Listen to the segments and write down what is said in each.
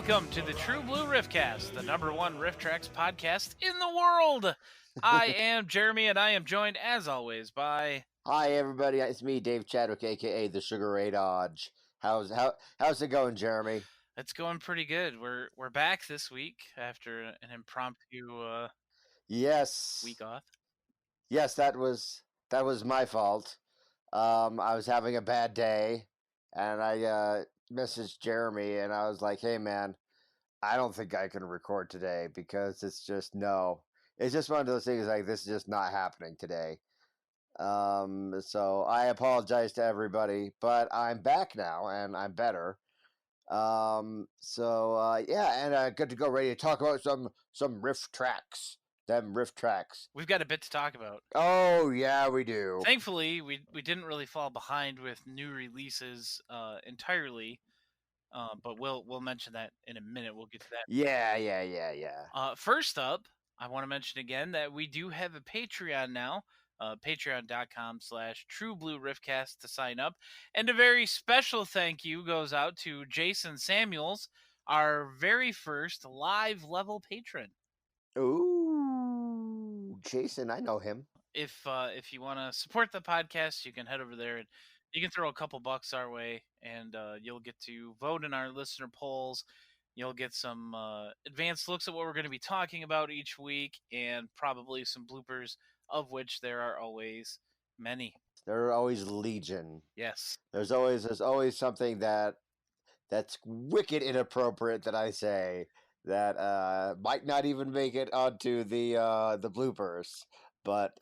Welcome to the True Blue Riffcast, the number one Riff Tracks podcast in the world. I am Jeremy, and I am joined, as always, by... Hi everybody, it's me, Dave Chadwick, aka the Sugar Ray Dodge. How's it going, Jeremy? It's going pretty good. We're back this week after an impromptu Yes, week off. yes, that was my fault. I was having a bad day, and I messaged Jeremy, and I was like, "Hey, man, I don't think I can record today because it's just one of those things like this is just not happening today." So I apologize to everybody, but I'm back now and I'm better. Yeah, and good to go, ready to talk about some riff tracks. Them riff tracks. We've got a bit to talk about. Oh yeah, we do. Thankfully, we didn't really fall behind with new releases entirely, but we'll mention that in a minute. We'll get to that. Yeah. First up, I want to mention again that we do have a Patreon now. Patreon.com/TrueBlueRiffcast to sign up. And a very special thank you goes out to Jason Samuels, our very first live level patron. Ooh, Jason, I know him. If you want to support the podcast, you can head over there and you can throw a couple bucks our way, and you'll get to vote in our listener polls. You'll get some advanced looks at what we're going to be talking about each week, and probably some bloopers, of which there are always many. There are always legion. Yes. There's always something that's wicked inappropriate that I say that might not even make it onto the bloopers, but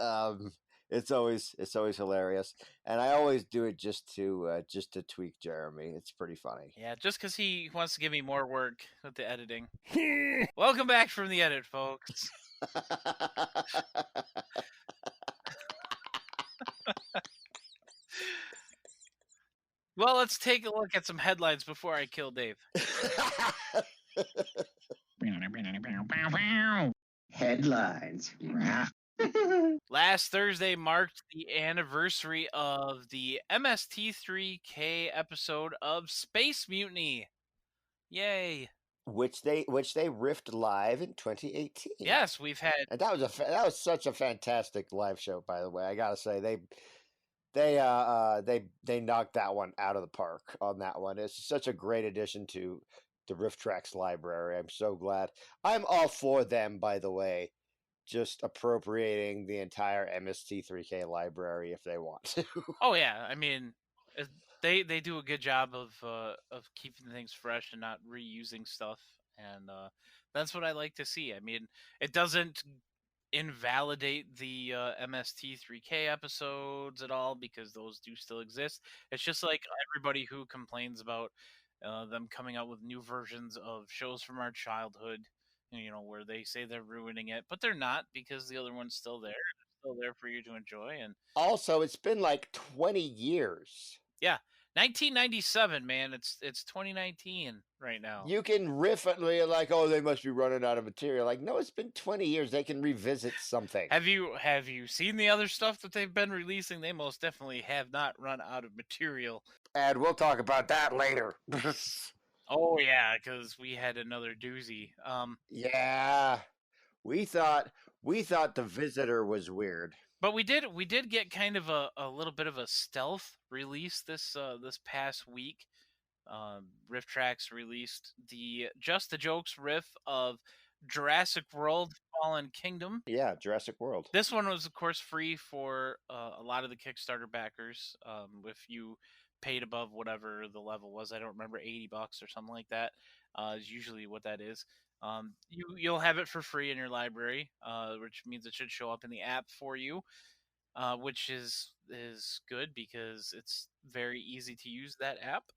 it's always hilarious, and I always do it just to tweak Jeremy. It's pretty funny. Yeah, just because he wants to give me more work with the editing. Welcome back from the edit, folks. Well, let's take a look at some headlines before I kill Dave. Headlines. Last Thursday marked the anniversary of the MST3K episode of Space Mutiny. Yay! Which they riffed live in 2018. Yes, we've had, and that was such a fantastic live show. By the way, I gotta say they knocked that one out of the park on that one. It's such a great addition to the Riff Tracks library. I'm so glad. I'm all for them, by the way, just appropriating the entire MST3K library if they want to. Oh yeah, I mean, they do a good job of keeping things fresh and not reusing stuff, and that's what I like to see. I mean, it doesn't invalidate the MST3K episodes at all, because those do still exist. It's just like everybody who complains about them coming out with new versions of shows from our childhood, where they say they're ruining it, but they're not, because the other one's still there. It's still there for you to enjoy. And also, it's been like 20 years. Yeah, 1997, man. It's 2019 right now. You can riff at me like, oh, they must be running out of material. Like, no, it's been 20 years. They can revisit something. Have you seen the other stuff that they've been releasing? They most definitely have not run out of material. And we'll talk about that later. Oh yeah, because we had another doozy. Yeah, we thought The Visitor was weird. But we did get kind of a little bit of a stealth release this past week. Riff Tracks released the Just the Jokes riff of Jurassic World Fallen Kingdom. Yeah, Jurassic World. This one was, of course, free for a lot of the Kickstarter backers. If you paid above whatever the level was, I don't remember, $80 or something like that, is usually what that is. You'll have it for free in your library, which means it should show up in the app for you, which is good because it's very easy to use that app.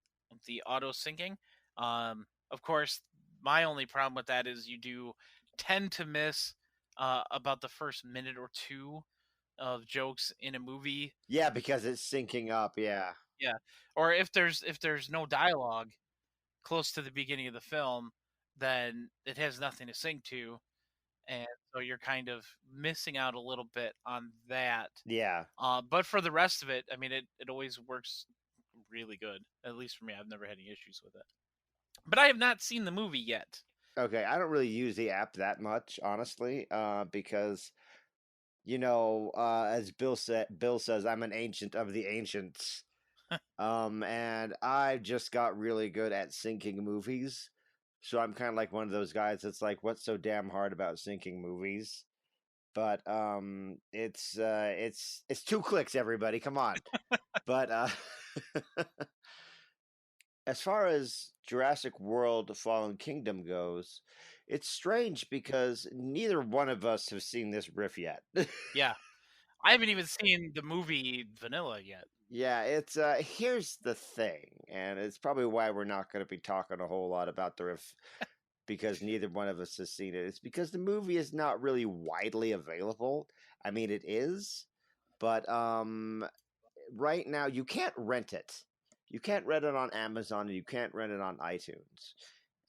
The auto syncing. Of course, my only problem with that is you do tend to miss about the first minute or two of jokes in a movie. Yeah, because it's syncing up. Yeah. Yeah, or if there's no dialogue close to the beginning of the film, then it has nothing to sync to, and so you're kind of missing out a little bit on that. Yeah. But for the rest of it, I mean, it always works really good. At least for me, I've never had any issues with it. but I have not seen the movie yet. Okay, I don't really use the app that much, honestly, because as Bill says, I'm an ancient of the ancients. And I just got really good at syncing movies. So I'm kind of like one of those guys that's like, what's so damn hard about syncing movies? But it's 2 clicks, everybody. Come on. But as far as Jurassic World: Fallen Kingdom goes, it's strange because neither one of us have seen this riff yet. Yeah, I haven't even seen the movie Vanilla yet. Yeah, it's here's the thing, and it's probably why we're not going to be talking a whole lot about the riff because neither one of us has seen it. It's because the movie is not really widely available. I mean, it is, but right now you can't rent it. You can't rent it on Amazon and you can't rent it on iTunes.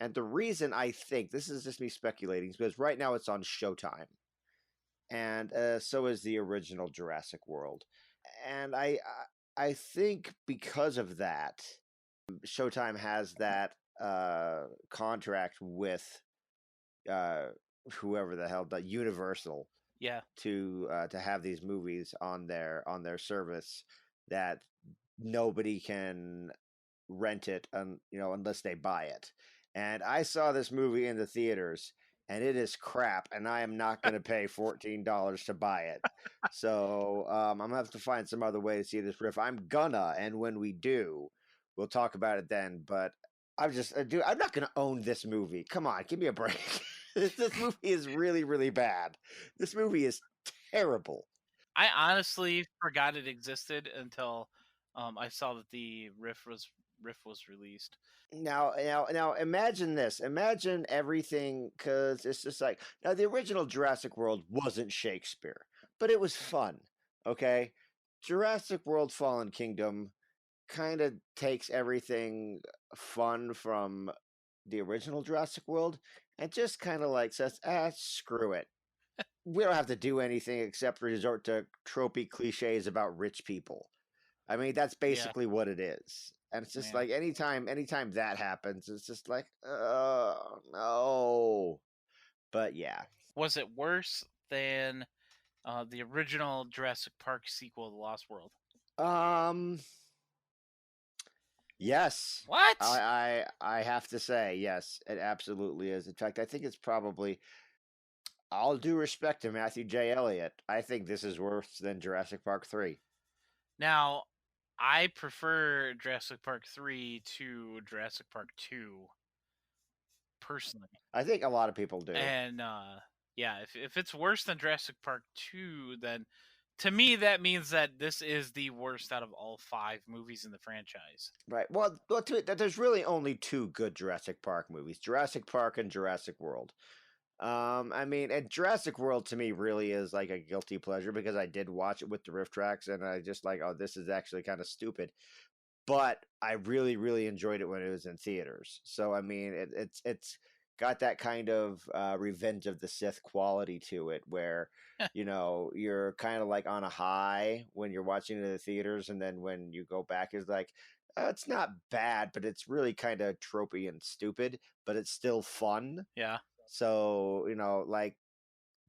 And the reason I think this is just me speculating is because right now it's on Showtime, and so is the original Jurassic World. And I think because of that, Showtime has that contract with uh, whoever the hell, the Universal, Yeah, to have these movies on their service that nobody can rent it, unless they buy it. And I saw this movie in the theaters, and it is crap, and I am not going to pay $14 to buy it. So I'm gonna have to find some other way to see this riff. I'm gonna, and when we do, we'll talk about it then. But I'm just, dude, I'm not gonna own this movie. Come on, give me a break. This movie is really, really bad. This movie is terrible. I honestly forgot it existed until I saw that the riff was released. Now, imagine this. Imagine everything, because it's just like now the original Jurassic World wasn't Shakespeare, but it was fun. Okay, Jurassic World: Fallen Kingdom kind of takes everything fun from the original Jurassic World and just kind of like says, screw it. We don't have to do anything except resort to tropey cliches about rich people. I mean, that's Yeah, basically what it is. And it's just yeah. like anytime that happens, it's just like, oh no. But yeah. Was it worse than the original Jurassic Park sequel, The Lost World? Um yes. What? I have to say, yes, it absolutely is. In fact, I think it's probably, all due respect to Matthew J. Elliott, I think this is worse than Jurassic Park 3. Now, I prefer Jurassic Park 3 to Jurassic Park 2 personally. I think a lot of people do. And yeah, if it's worse than Jurassic Park 2, then to me that means that this is the worst out of all 5 movies in the franchise. Right. Well, there's really only 2 good Jurassic Park movies: Jurassic Park and Jurassic World. I mean, and Jurassic World to me really is like a guilty pleasure because I did watch it with the riff tracks, and I just like, oh, this is actually kind of stupid. But I really, really enjoyed it when it was in theaters. So I mean, it's got that kind of Revenge of the Sith quality to it, where you're kind of like on a high when you're watching it in the theaters, and then when you go back, it's like, it's not bad, but it's really kind of tropey and stupid, but it's still fun. Yeah. So, like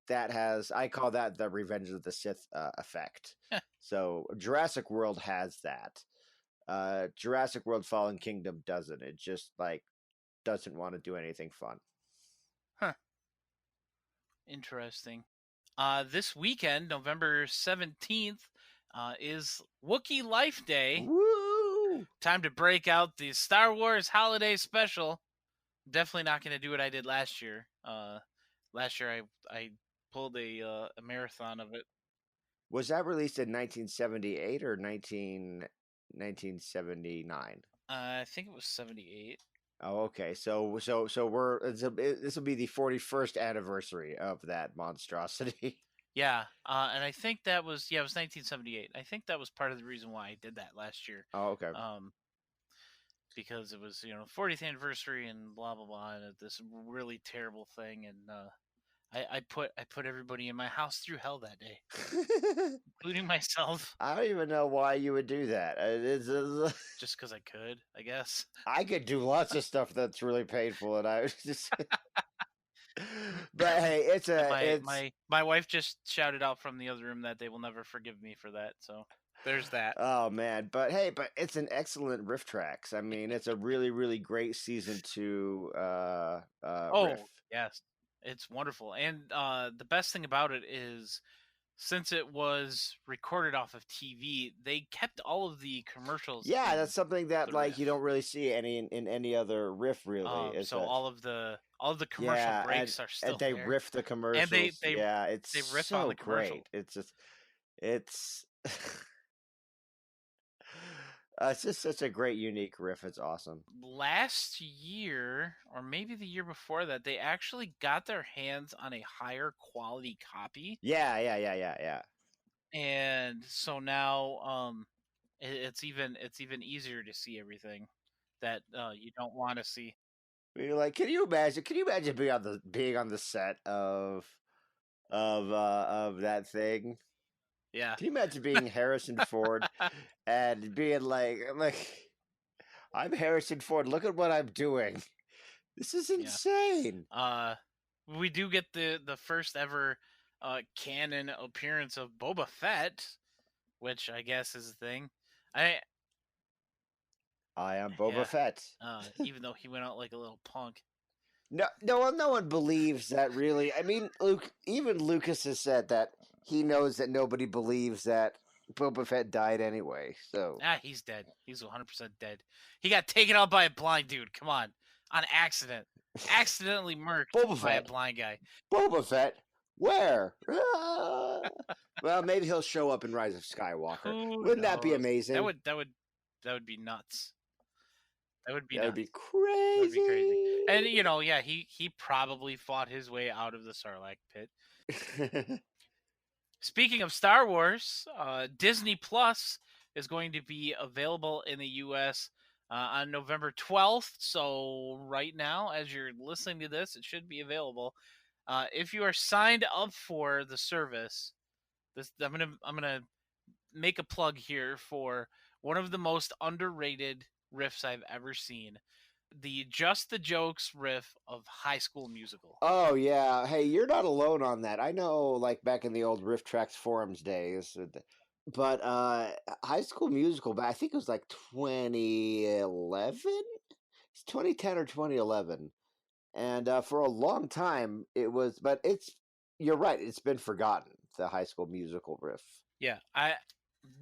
I call that the Revenge of the Sith effect. So Jurassic World has that. Jurassic World: Fallen Kingdom doesn't. It just like doesn't want to do anything fun. Huh. Interesting. This weekend, November 17th, is Wookiee Life Day. Woo! Time to break out the Star Wars Holiday Special. Definitely not going to do what I did last year. Last year I pulled a marathon of it. Was that released in 1978 or 1979? I think it was 78. Oh, okay. So this will be the 41st anniversary of that monstrosity. Yeah, and I think that was it was 1978. I think that was part of the reason why I did that last year. Oh, okay. Because it was 40th anniversary and blah blah blah, and this really terrible thing, and I put everybody in my house through hell that day, including myself, I don't even know why you would do that. just because I could, I guess. I could do lots of stuff that's really painful, and I was just. But hey, And my it's. my my wife just shouted out from the other room that they will never forgive me for that. So there's that. Oh man, but hey, but it's an excellent riff tracks. I mean, it's a really, really great season 2 riff. Oh yes, it's wonderful. And the best thing about it is, since it was recorded off of TV, they kept all of the commercials Yeah, in that's something that the like you riff. don't really see in any other riff really. Is So that all of the commercial yeah, breaks are and still they there, riff the and they commercials. they Yeah, it's they riff on so the commercials. great. It's it's just such a great unique riff. It's awesome. Last year, or maybe the year before that, they actually got their hands on a higher quality copy, Yeah. and so now it's even easier to see everything that you don't want to see. You're like, can you imagine? Can you imagine being on the set of that thing? Yeah. Can you imagine being Harrison Ford and being like, I'm Harrison Ford. Look at what I'm doing. This is Yeah. insane. We do get the first ever canon appearance of Boba Fett, which I guess is a thing. I I am Boba Yeah. Fett. Even though he went out like a little punk. No one believes that really. I mean, even Lucas has said that he knows that nobody believes that Boba Fett died anyway. So He's dead. He's 100% dead. He got taken out by a blind dude. Come on accident. Accidentally murked Boba by a Fett, blind guy. Boba Fett, where? Well, maybe he'll show up in Rise of Skywalker. Who Wouldn't that be knows? That amazing? would that would that would be nuts. That would be That would nuts. be That would be crazy. crazy. And yeah, he probably fought his way out of the Sarlacc pit. Speaking of Star Wars, Disney Plus is going to be available in the U.S. On November 12th. So right now, as you're listening to this, it should be available. If you are signed up for the service, I'm gonna make a plug here for one of the most underrated riffs I've ever seen. The Just the Jokes riff of High School Musical. Oh yeah. Hey, you're not alone on that. I know like back in the old Riff Tracks forums days. But High School Musical, but I think it was like 2011? It's 2010 or 2011. And for a long time it was but you're right, it's been forgotten, the High School Musical riff. Yeah, I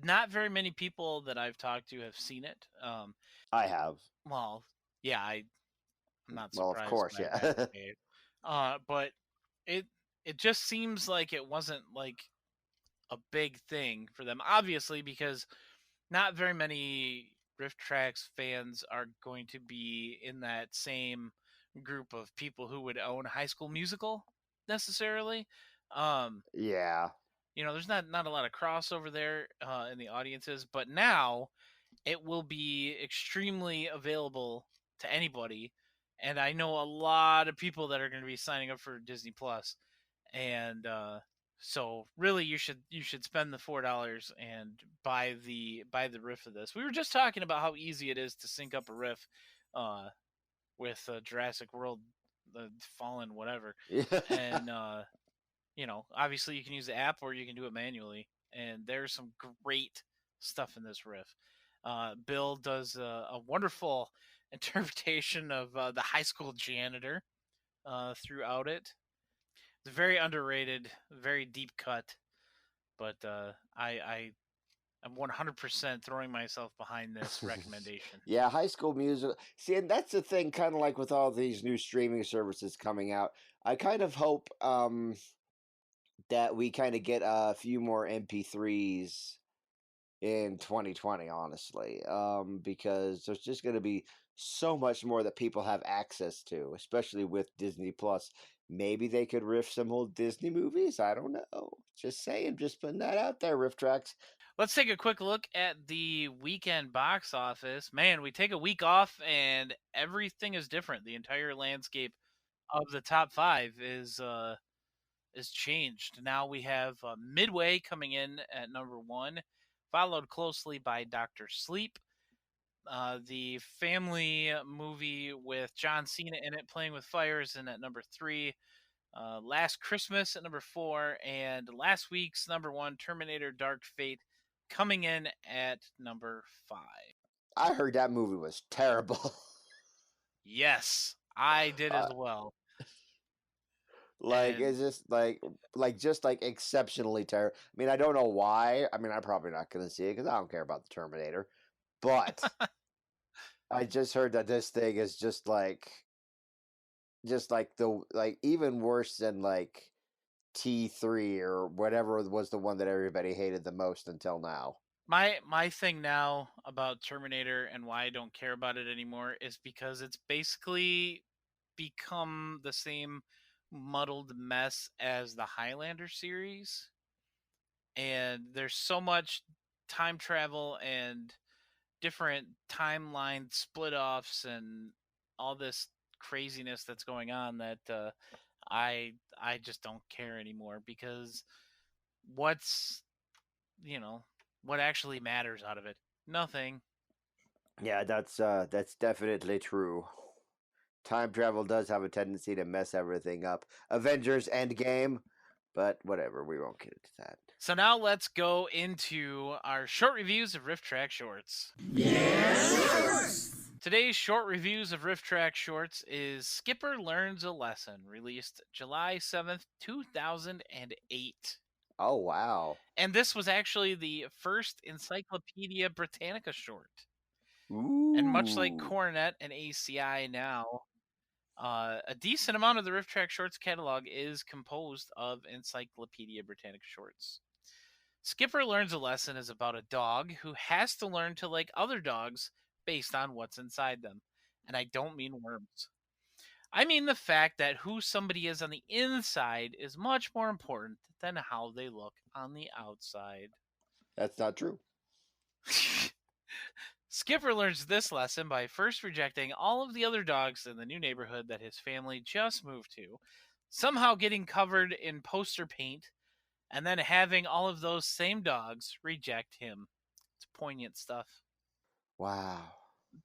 not very many people that I've talked to have seen it. I have. Well, yeah, I'm not Well, of surprised course, by that. yeah. Dave. But it it just seems like it wasn't like a big thing for them, obviously, because not very many Rift Tracks fans are going to be in that same group of people who would own High School Musical necessarily. Um, Yeah. there's not a lot of crossover there in the audiences, but now it will be extremely available to anybody. And I know a lot of people that are going to be signing up for Disney Plus, and so really you should spend the $4 and buy the riff of this. We were just talking about how easy it is to sync up a riff uh, with Jurassic World, the Fallen, whatever, Yeah. and obviously you can use the app or you can do it manually. And there's some great stuff in this riff. Bill does a wonderful interpretation of the high school janitor throughout it. It's very underrated, very deep cut, but I am 100% throwing myself behind this recommendation. Yeah, High School Musical. See, and that's the thing, kind of like with all these new streaming services coming out. I kind of hope that we kind of get a few more MP3s in 2020, honestly, because there's just going to be so much more that people have access to, especially with Disney Plus. Maybe they could riff some old Disney movies. I don't know. Just saying, just putting that out there, Riff Tracks. Let's take a quick look at the weekend box office. Man, we take a week off and everything is different. The entire landscape of the top five is is changed. Now we have Midway coming in at number one, followed closely by Doctor Sleep, the family movie with John Cena in it, Playing with Fire, is in at number three. Last Christmas at number four, and last week's number one, Terminator Dark Fate, coming in at number five. I heard that movie was terrible. Yes, I did as well. Like And it's just like exceptionally terrible. I mean, I don't know why. I mean, I'm probably not going to see it because I don't care about the Terminator. But I just heard that this thing is just like the like even worse than like T3 or whatever was the one that everybody hated the most until now. my thing now about Terminator and why I don't care about it anymore is because it's basically become the same muddled mess as the Highlander series. And there's so much time travel and different timeline split offs and all this craziness that's going on that I just don't care anymore, because what's you know what actually matters out of it? Nothing. Yeah, that's definitely true. Time travel does have a tendency to mess everything up. Avengers Endgame, but whatever, we won't get into that. So now let's go into our short reviews of Riff Track Shorts. Today's short reviews of Riff Track Shorts is Skipper Learns a Lesson, released July 7th, 2008. Oh wow. And this was actually the first Encyclopedia Britannica short. Ooh. And much like Coronet and ACI now, a decent amount of the Riff Track Shorts catalog is composed of Encyclopedia Britannica shorts. Skipper Learns a Lesson is about a dog who has to learn to like other dogs based on what's inside them. And I don't mean worms. I mean the fact that who somebody is on the inside is much more important than how they look on the outside. That's not true. Skipper learns this lesson by first rejecting all of the other dogs in the new neighborhood that his family just moved to, somehow getting covered in poster paint, and then having all of those same dogs reject him. It's poignant stuff. Wow.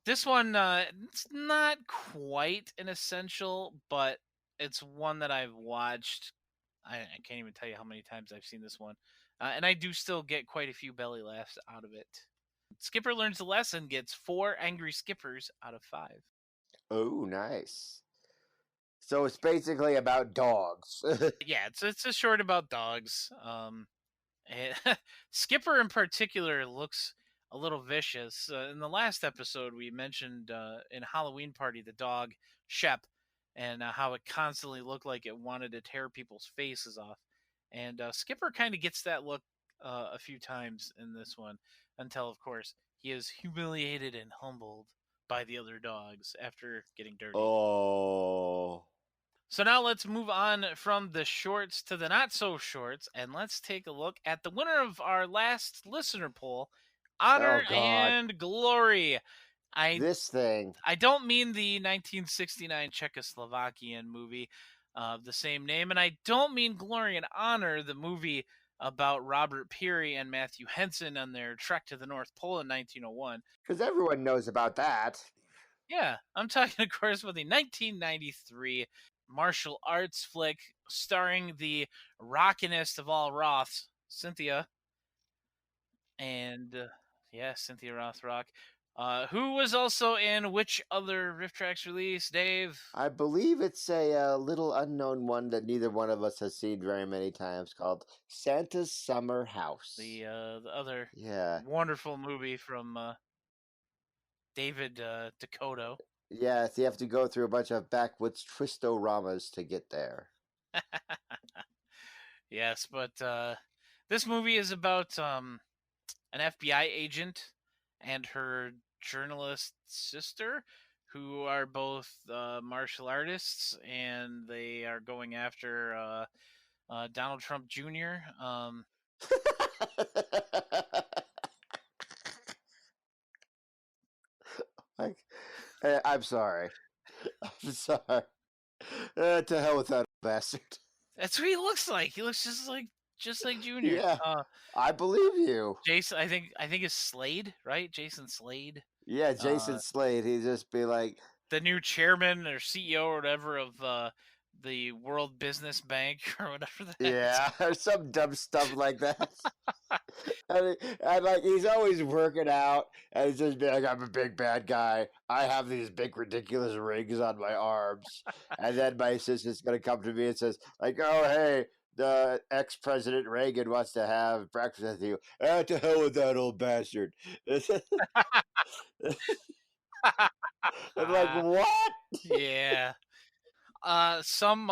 This one, it's not quite an essential, but it's one that I've watched. I can't even tell you how many times I've seen this one. And I do still get quite a few belly laughs out of it. Skipper Learns the Lesson gets 4 angry skippers out of 5. Oh, nice. So it's basically about dogs. Yeah, it's a short about dogs. Skipper in particular looks a little vicious. In the last episode, we mentioned in Halloween Party the dog Shep, and how it constantly looked like it wanted to tear people's faces off. And Skipper kind of gets that look a few times in this one, until, of course, he is humiliated and humbled by the other dogs after getting dirty. Oh. So now let's move on from the shorts to the not so shorts, and let's take a look at the winner of our last listener poll, Honor Oh, God. and Glory. This thing. I don't mean the 1969 Czechoslovakian movie of the same name, and I don't mean Glory and Honor, the movie about Robert Peary and Matthew Henson on their trek to the North Pole in 1901. Because everyone knows about that. Yeah, I'm talking, of course, about the 1993 martial arts flick starring the rockinest of all Roths, Cynthia. And, Cynthia Rothrock. Who was also in which other Riff Tracks release, Dave? I believe it's a little unknown one that neither one of us has seen very many times called Santa's Summer House. The other Yeah. wonderful movie from David Dakota. Yes, you have to go through a bunch of backwoods twistoramas to get there. Yes, but this movie is about an FBI agent and her journalist sister, who are both martial artists, and they are going after Donald Trump Jr. Like, I'm sorry. I'm sorry. To hell with that bastard. That's what he looks like. He looks just like Junior. Yeah, I believe you. Jason, I think is Slade, right? Jason Slade, Yeah, Jason uh, Slade. He'd just be like, the new chairman or CEO or whatever of the World Business Bank or whatever the heck it's yeah, or called. some dumb stuff like that. And like he's always working out, and he's just be like, "I'm a big bad guy. I have these big ridiculous rings on my arms." And then my assistant's gonna come to me and says, "Like, oh hey, the ex-president Reagan wants to have breakfast with you." Ah, to hell with that old bastard. I'm like, what? Yeah. Some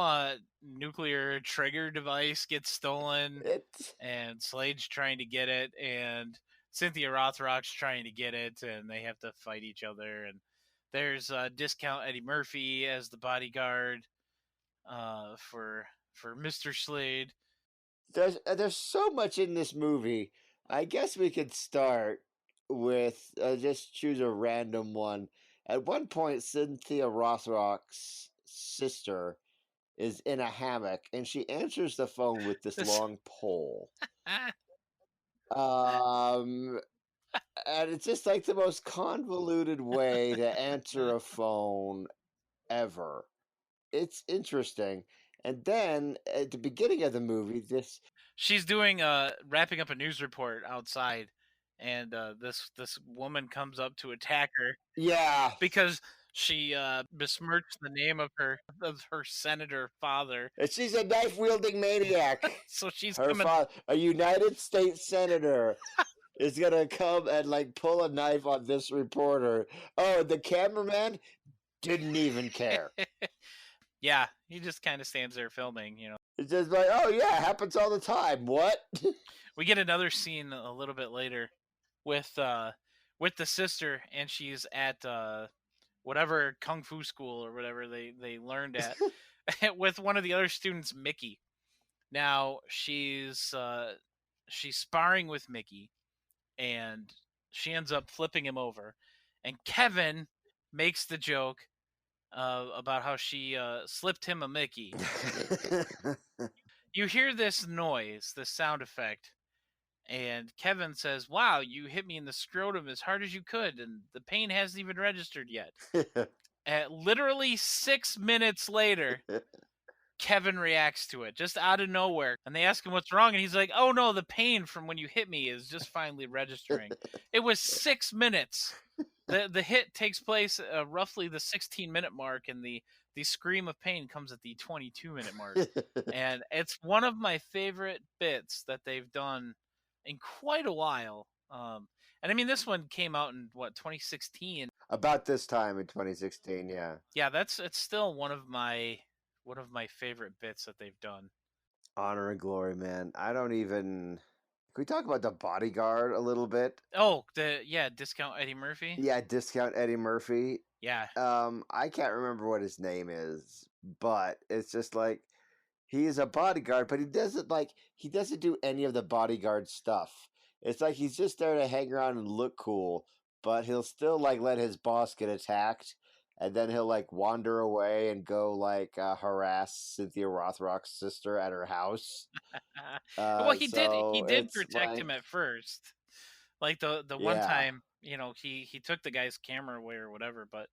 nuclear trigger device gets stolen, It's and Slade's trying to get it, and Cynthia Rothrock's trying to get it, and they have to fight each other. And there's Discount Eddie Murphy as the bodyguard for Mr. Slade. there's so much in this movie. I guess we could start with just choose a random one. At one point, Cynthia Rothrock's sister is in a hammock, and she answers the phone with this This long pole. Um, and it's just like the most convoluted way to answer a phone ever. It's interesting. And then at the beginning of the movie, this she's doing wrapping up a news report outside, and this woman comes up to attack her yeah, because she besmirched the name of her senator father. and she's a knife wielding maniac. So she's Her coming. father, a United States senator, is gonna come and like pull a knife on this reporter. Oh, the cameraman didn't even care. Yeah, he just kind of stands there filming. It's just like, oh yeah, happens all the time. What? We get another scene a little bit later with the sister, and she's at whatever kung fu school or whatever they learned at with one of the other students, Mickey. Now she's sparring with Mickey, and she ends up flipping him over, and Kevin makes the joke about how she slipped him a Mickey. You hear this noise, this sound effect, and Kevin says, "Wow, you hit me in the scrotum as hard as you could, and the pain hasn't even registered yet." Literally 6 minutes later, Kevin reacts to it just out of nowhere, and they ask him what's wrong, and he's like, "Oh no, the pain from when you hit me is just finally registering." It was 6 minutes. The hit takes place roughly the 16-minute mark, and the scream of pain comes at the 22-minute mark, and it's one of my favorite bits that they've done in quite a while. And I mean, this one came out in what, 2016. About this time in 2016, yeah. Yeah, it's still one of my favorite bits that they've done. Honor and glory, man. I don't even. Can we talk about the bodyguard a little bit? Oh, Discount Eddie Murphy. Yeah, discount Eddie Murphy. Yeah, I can't remember what his name is, but it's just like he's a bodyguard, but he doesn't do any of the bodyguard stuff. It's like he's just there to hang around and look cool, but he'll still like let his boss get attacked, and then he'll like wander away and go like harass Cynthia Rothrock's sister at her house. well, he So did it's protect like, him at first, like the one yeah, time, he took the guy's camera away or whatever. But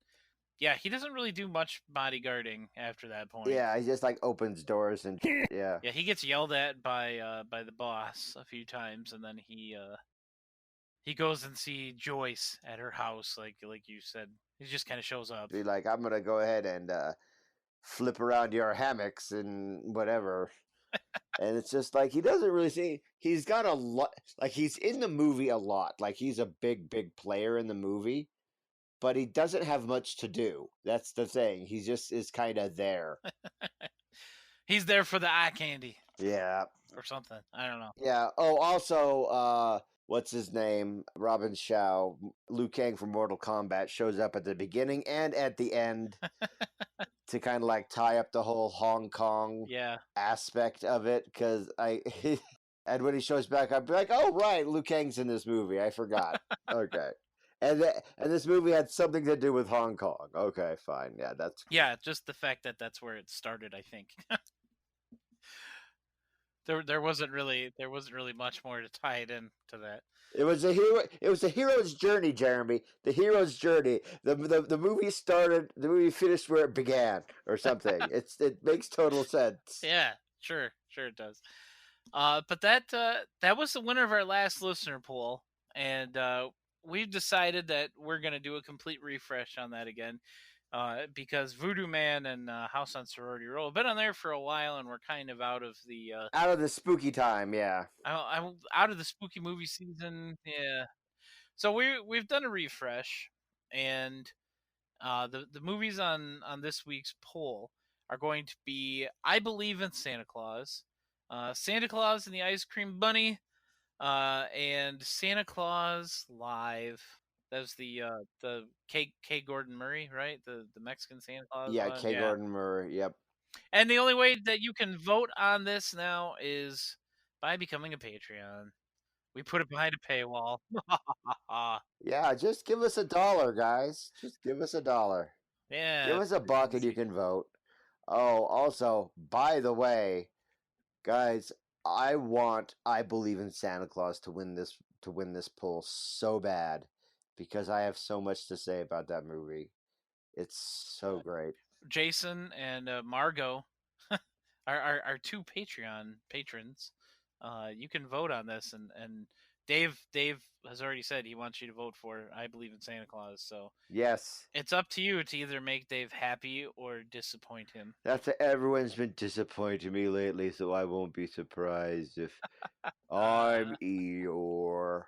yeah, he doesn't really do much bodyguarding after that point. yeah, he just like opens doors and yeah. Yeah, he gets yelled at by the boss a few times, and then he goes and see Joyce at her house, like you said. He just kind of shows up. Be like, I'm gonna go ahead and flip around your hammocks and whatever. And it's just like he doesn't really see. He's got a lot. Like he's in the movie a lot. Like he's a big player in the movie, but he doesn't have much to do. That's the thing. He just is kind of there. He's there for the eye candy Yeah, or something. I don't know. yeah. Oh, also, what's his name? Robin Shao, Liu Kang from Mortal Kombat shows up at the beginning and at the end to kind of like tie up the whole Hong Kong Yeah. aspect of it. Because and when he shows back, I'd be like, oh right, Liu Kang's in this movie. I forgot. Okay. And this movie had something to do with Hong Kong. Okay, fine. Yeah, that's cool. Yeah, just the fact that that's where it started, I think. there wasn't really much more to tie it in to that. It was a hero. It was a hero's journey, Jeremy. The hero's journey. The movie started. The movie finished where it began, or something. It makes total sense. Yeah, sure it does. But that was the winner of our last listener poll, and we've decided that we're gonna do a complete refresh on that again, because Voodoo Man and House on Sorority Row have been on there for a while, and we're kind of out of the Out of the spooky time, yeah. out of the spooky movie season. Yeah, so we've done a refresh, and the movies on this week's poll are going to be I Believe in Santa Claus, Santa Claus and the Ice Cream Bunny, and Santa Claus Live. That was the K Gordon Murray, right? The Mexican Santa Claus Yeah, one. K. Yeah. Gordon Murray. Yep. And the only way that you can vote on this now is by becoming a Patreon. We put it behind a paywall. Yeah, just give us $1, guys. Just give us $1. Yeah, Give it's us a pretty buck and you easy. can vote. Oh, also, by the way, guys, I believe in Santa Claus to win this poll so bad because I have so much to say about that movie. It's so great. Jason and Margot are two Patreon patrons. You can vote on this, and Dave has already said he wants you to vote for I Believe in Santa Claus. So Yes. it's up to you to either make Dave happy or disappoint him. Everyone's been disappointing me lately, so I won't be surprised if I'm Uh, Eeyore.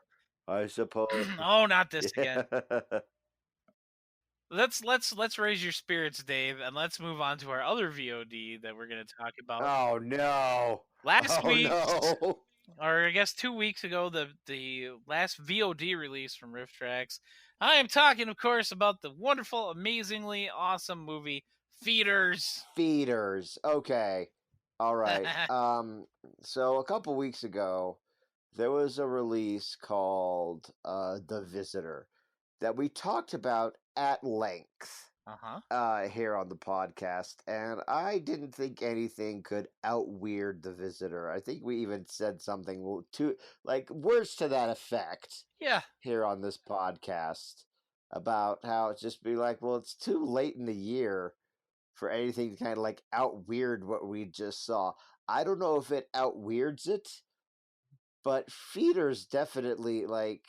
I suppose. oh, not this again. Yeah. Let's raise your spirits, Dave, and let's move on to our other VOD that we're going to talk about. Oh no. Last Oh week's, no. or I guess 2 weeks ago, the last VOD release from Rift Tracks. I am talking, of course, about the wonderful, amazingly awesome movie Feeders. Feeders. Okay. All right. So a couple weeks ago, there was a release called The Visitor that we talked about at length Uh-huh. here on the podcast, and I didn't think anything could outweird The Visitor. I think we even said something to like words to that effect Yeah. here on this podcast about how it's just be like, well, it's too late in the year for anything to kind of like outweird what we just saw. I don't know if it outweirds it, but Feeder's definitely like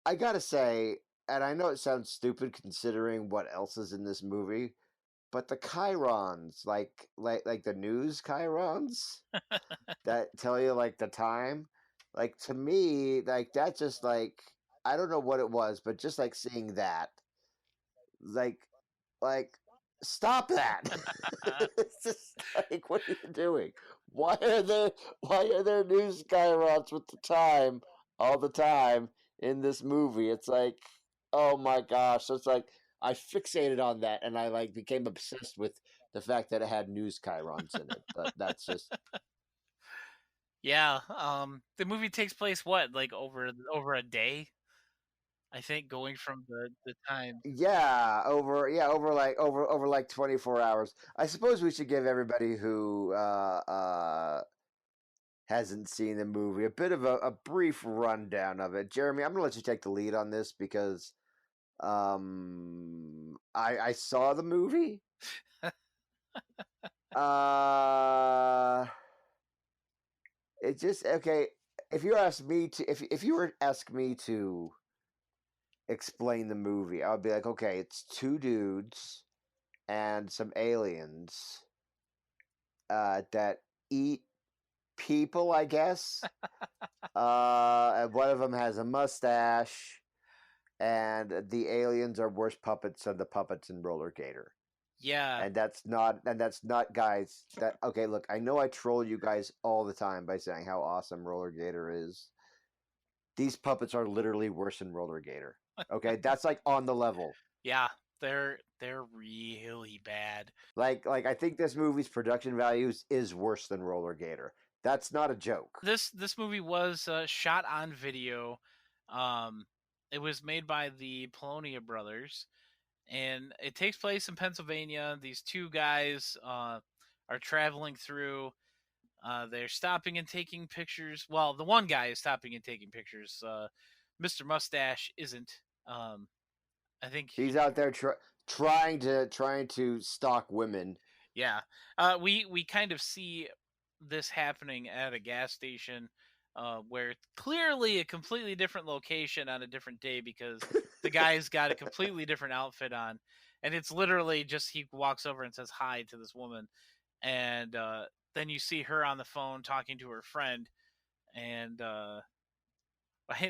I gotta say, and I know it sounds stupid considering what else is in this movie, but the chyrons, like the news chyrons that tell you like the time, like to me, like that just like I don't know what it was, but just like seeing that, like like stop that. It's just like what are you doing? Why are there news chyrons with the time all the time in this movie? It's like oh my gosh. So it's like I fixated on that and I like became obsessed with the fact that it had news chyrons in it. But that's just Yeah. The movie takes place what, like over a day? I think going from the time. over like 24 hours. I suppose we should give everybody who hasn't seen the movie a bit of a brief rundown of it. Jeremy, I'm gonna let you take the lead on this because I saw the movie. uh it just okay. If you ask me to if you were to ask me to explain the movie, I would be like, okay, it's two dudes and some aliens that eat people, I guess. And one of them has a mustache, and the aliens are worse puppets than the puppets in Roller Gator. Yeah. And that's not guys. That okay? Look, I know I troll you guys all the time by saying how awesome Roller Gator is. These puppets are literally worse than Roller Gator. Okay, that's like on the level. Yeah. They're really bad. Like I think this movie's production values is worse than Roller Gator. That's not a joke. This movie was shot on video. Um, it was made by the Polonia brothers, and it takes place in Pennsylvania. These two guys are traveling through They're stopping and taking pictures. Well, the one guy is stopping and taking pictures. Mr. Mustache isn't. Um, I think He's out there trying to stalk women. yeah. We kind of see this happening at a gas station, where clearly a completely different location on a different day because the guy's got a completely different outfit on, and it's literally just he walks over and says hi to this woman, and then you see her on the phone talking to her friend, and I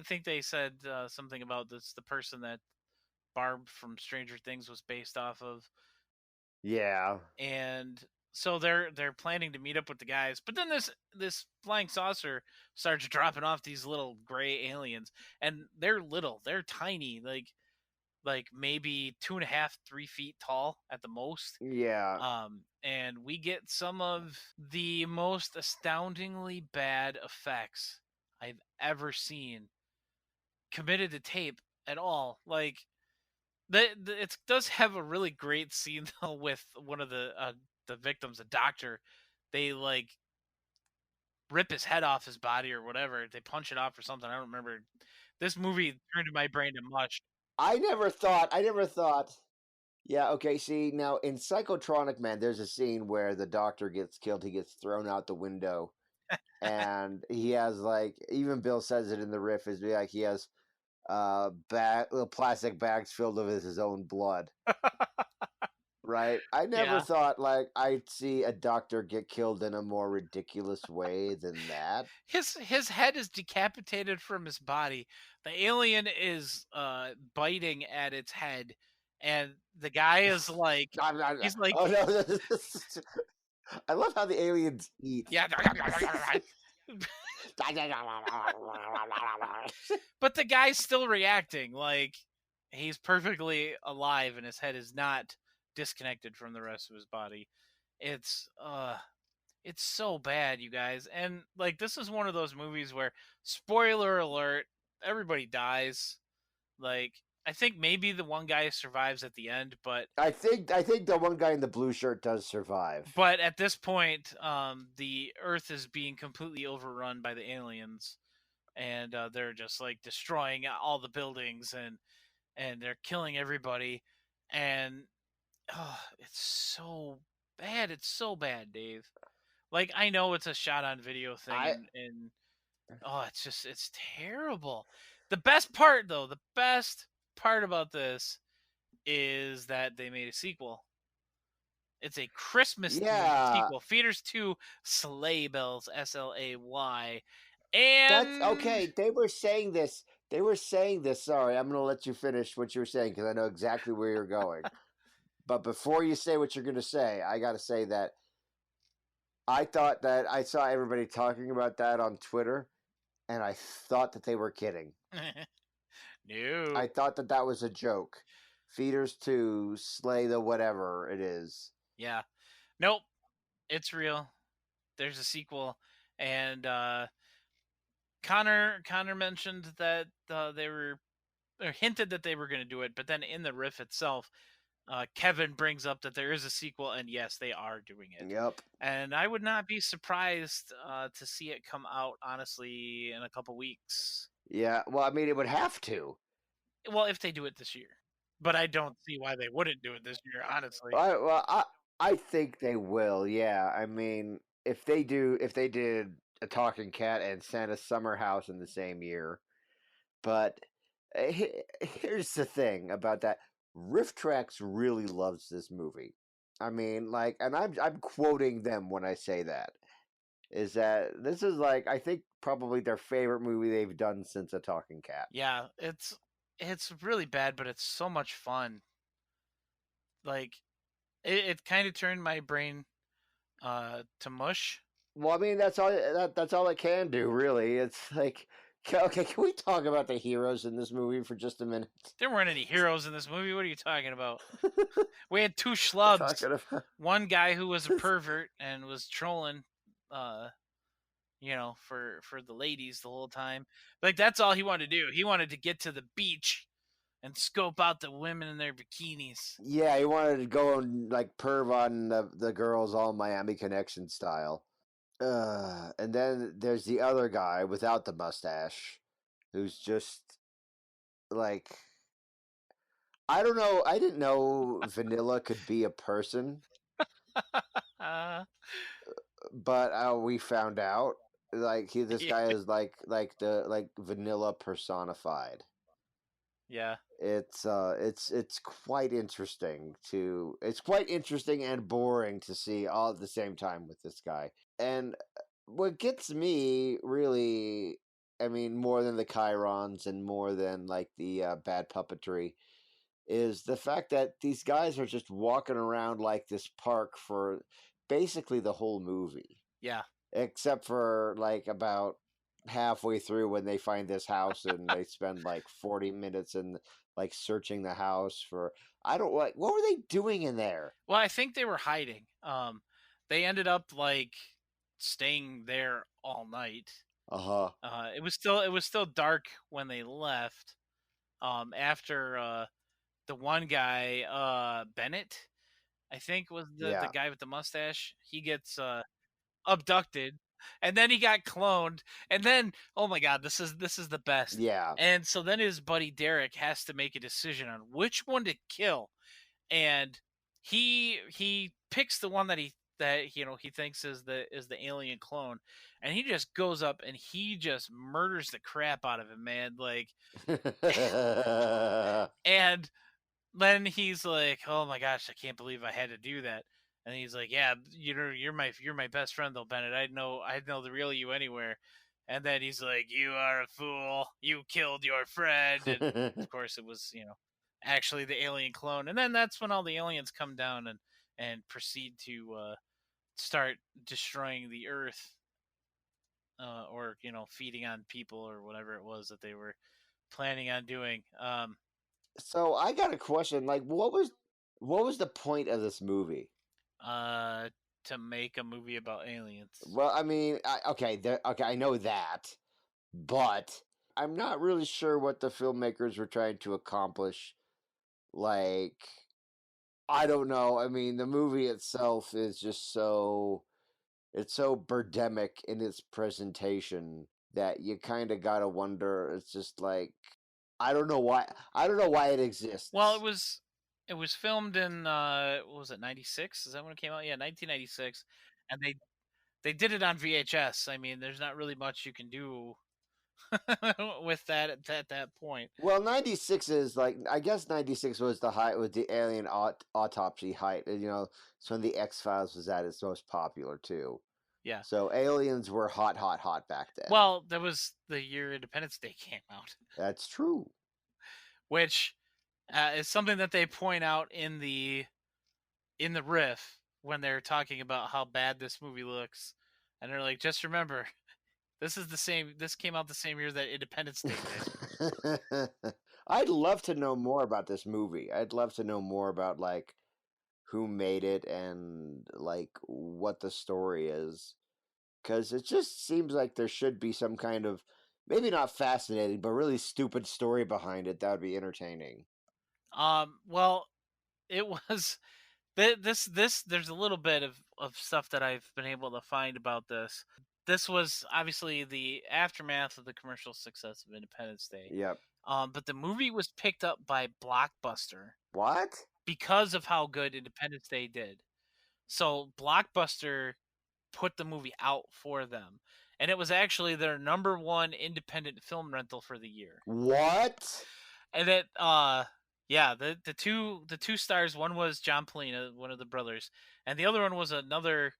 think they said something about this the person that Barb from Stranger Things was based off of, Yeah. and so they're planning to meet up with the guys, but then this flying saucer starts dropping off these little gray aliens, and they're tiny, like maybe 2.5 3 feet tall at the most. Yeah. And we get some of the most astoundingly bad effects I've ever seen committed to tape at all. Like it does have a really great scene though with one of the victims, a doctor. They like rip his head off his body or whatever. They punch it off or something. I don't remember. This movie turned my brain to mush. I never thought. Yeah, okay, see, now in Psychotronic Man, there's a scene where the doctor gets killed, he gets thrown out the window, and he has, like, even Bill says it in the riff, is like he has little plastic bags filled with his own blood, right? I never Yeah. thought, like, I'd see a doctor get killed in a more ridiculous way than that. His head is decapitated from his body. The alien is biting at its head, and the guy is like, he's like, Oh no, I love how the aliens eat. yeah. But the guy's still reacting like he's perfectly alive and his head is not disconnected from the rest of his body. It's so bad, you guys. And like this is one of those movies where, spoiler alert, everybody dies. Like I think maybe the one guy survives at the end, but I think the one guy in the blue shirt does survive. at this point, the Earth is being completely overrun by the aliens, and they're just like destroying all the buildings, and they're killing everybody, and it's so bad. It's so bad, Dave. Like I know it's a shot on video thing, I and oh, it's terrible. The best part though, the best part about this is that they made a sequel. It's a Christmas themed Yeah, sequel, Feeders 2 Sleigh Bells, SLAY. that's And okay. They were saying this. Sorry, I'm gonna let you finish what you were saying because I know exactly where you're going. But before you say what you're gonna say, I gotta say that I thought that I saw everybody talking about that on Twitter, and I thought that they were kidding. no. I thought that that was a joke. Feeders to slay the whatever it is. Yeah. Nope. It's real. There's a sequel, and Connor mentioned that they were, or hinted that they were going to do it, but then in the riff itself, Kevin brings up that there is a sequel, and yes, they are doing it. Yep. And I would not be surprised to see it come out, honestly, in a couple weeks. Yeah. Well, I mean, it would have to. Well, if they do it this year, but I don't see why they wouldn't do it this year, honestly. I think they will. Yeah. I mean, if they did a talking cat and Santa's summer house in the same year, but here's the thing about that. Riff Tracks really loves this movie. I mean, like, and I'm quoting them when I say that. Is that this is like I think probably their favorite movie they've done since A Talking Cat. Yeah, it's really bad, but it's so much fun. Like it kind of turned my brain to mush. Well, I mean that's all it can do, really. It's like okay, can we talk about the heroes in this movie for just a minute? There weren't any heroes in this movie. What are you talking about? We had two schlubs. Talking about One guy who was a pervert and was trolling, uh, for the ladies the whole time. Like that's all he wanted to do. He wanted to get to the beach and scope out the women in their bikinis. yeah, he wanted to go and like perv on the girls all Miami Connection style. And then there's the other guy without the mustache, who's just like, I don't know. I didn't know Vanilla could be a person, uh, but we found out. This yeah, guy is like Vanilla personified. yeah. It's quite interesting to it's quite interesting and boring to see all at the same time with this guy. And what gets me really, I mean, more than the chirons and more than like the bad puppetry, is the fact that these guys are just walking around like this park for basically the whole movie, Yeah. except for like about halfway through when they find this house and they spend like 40 minutes in like searching the house for, I don't like, what were they doing in there? Well, I think they were hiding. They ended up like staying there all night. Uh-huh. It was still dark when they left. After the one guy, Bennett, I think was the Yeah. guy with the mustache. He gets abducted, and then he got cloned, and then oh my god, this is the best. Yeah. And so then his buddy Derek has to make a decision on which one to kill, and he picks the one that he thinks is the alien clone, and he just goes up and he just murders the crap out of him, man. Like, and then he's like, "Oh my gosh, I can't believe I had to do that." And he's like, "Yeah, you're my best friend though, Bennett. I'd know the real you anywhere." And then he's like, "You are a fool. You killed your friend." And of course, it was actually the alien clone. And then that's when all the aliens come down and proceed to start destroying the Earth, or feeding on people or whatever it was that they were planning on doing. So I got a question. Like, what was the point of this movie? Uh, to make a movie about aliens. Well, I mean, okay, I know that, but I'm not really sure what the filmmakers were trying to accomplish. Like, I don't know. I mean, the movie itself is just it's so Birdemic in its presentation that you kind of gotta wonder. It's just like, I don't know why. I don't know why it Well, exists. it was filmed in what was it, 96? Is that when it came out? Yeah, 1996. And they did it on VHS. I mean, there's not really much you can do with that at that point. Well, 96 is like, I guess 96 was the height with the alien autopsy height. And, it's when the X Files was at its most popular too. Yeah. So aliens were hot, hot, hot back then. Well, that was the year Independence Day came out, That's true. which is something that they point out in the riff when they're talking about how bad this movie looks, and they're like, just remember, this came out the same year that Independence Day did. I'd love to know more about this movie. I'd love to know more about like who made it and like what the story is. Because it just seems like there should be some kind of, maybe not fascinating, but really stupid story behind it that would be entertaining. Well, it was this. There's a little bit of stuff that I've been able to find about this. This was obviously the aftermath of the commercial success of Independence Day. Yep. But the movie was picked up by Blockbuster What? because of how good Independence Day did. So Blockbuster put the movie out for them, and it was actually their number one independent film rental for the year. What? And it yeah, the two stars, one was John Polina, one of the brothers, and the other one was another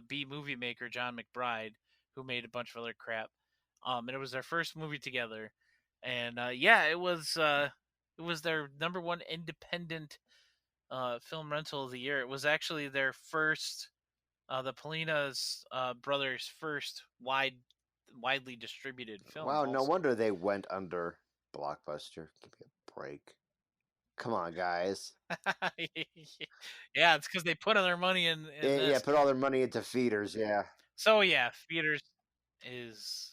B movie maker, John McBride, who made a bunch of other crap. And it was their first movie together. And yeah, it was their number one independent film rental of the year. It was actually their first, the Polina's brothers' first widely distributed film Wow, no also. wonder they went under. Blockbuster. Give me a break. Come on, guys. Yeah, it's because they put all their money in Yeah, this. put all their money into feeders. Yeah. So yeah, Feeders is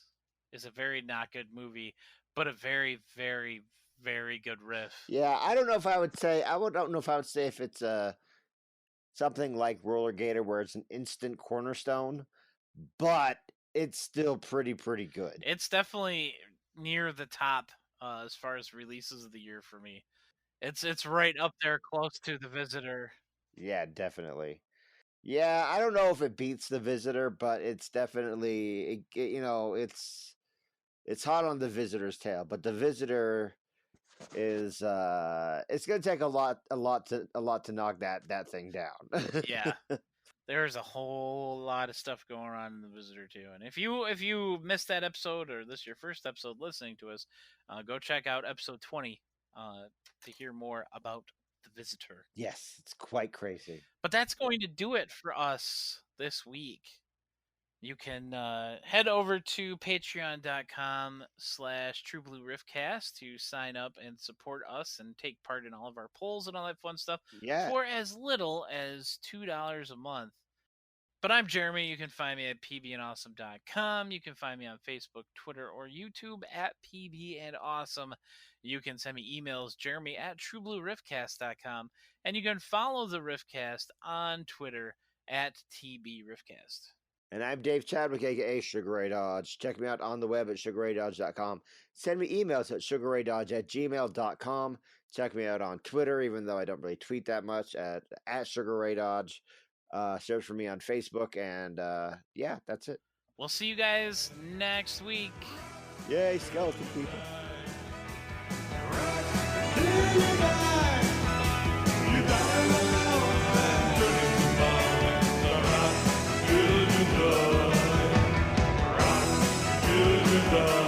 is a very not good movie, but a very, very, very good riff. Yeah, I don't know if I would say, don't know if I would say if it's something like Roller Gator where it's an instant cornerstone, but it's still pretty good. It's definitely near the top as far as releases of the year for me. It's right up there, close to The Visitor. Yeah, definitely. Yeah, I don't know if it beats The Visitor, but it's definitely it's hot on The Visitor's tail. But The Visitor is it's gonna take a lot to knock that thing down. Yeah. There's a whole lot of stuff going on in The Visitor too. And if you missed that episode, or this is your first episode listening to us, go check out episode 20 to hear more about The Visitor. Yes, it's quite crazy. But that's going to do it for us this week. You can head over to patreon.com/trueblueriffcast to sign up and support us and take part in all of our polls and all that fun stuff Yeah. for as little as $2 a month. But I'm Jeremy. You can find me at pbandawesome.com. You can find me on Facebook, Twitter, or YouTube at pbandawesome. You can send me emails, jeremy@trueblueriffcast.com. And you can follow the Riffcast on Twitter at tbriffcast. And I'm Dave Chadwick, aka Sugar Ray Dodge. Check me out on the web at sugarraydodge.com. Send me emails at sugarraydodge@gmail.com. Check me out on Twitter, even though I don't really tweet that much, at Sugar Ray Dodge. Search for me on Facebook, and yeah, that's it. We'll see you guys next week. Yay, skeleton people. Rock,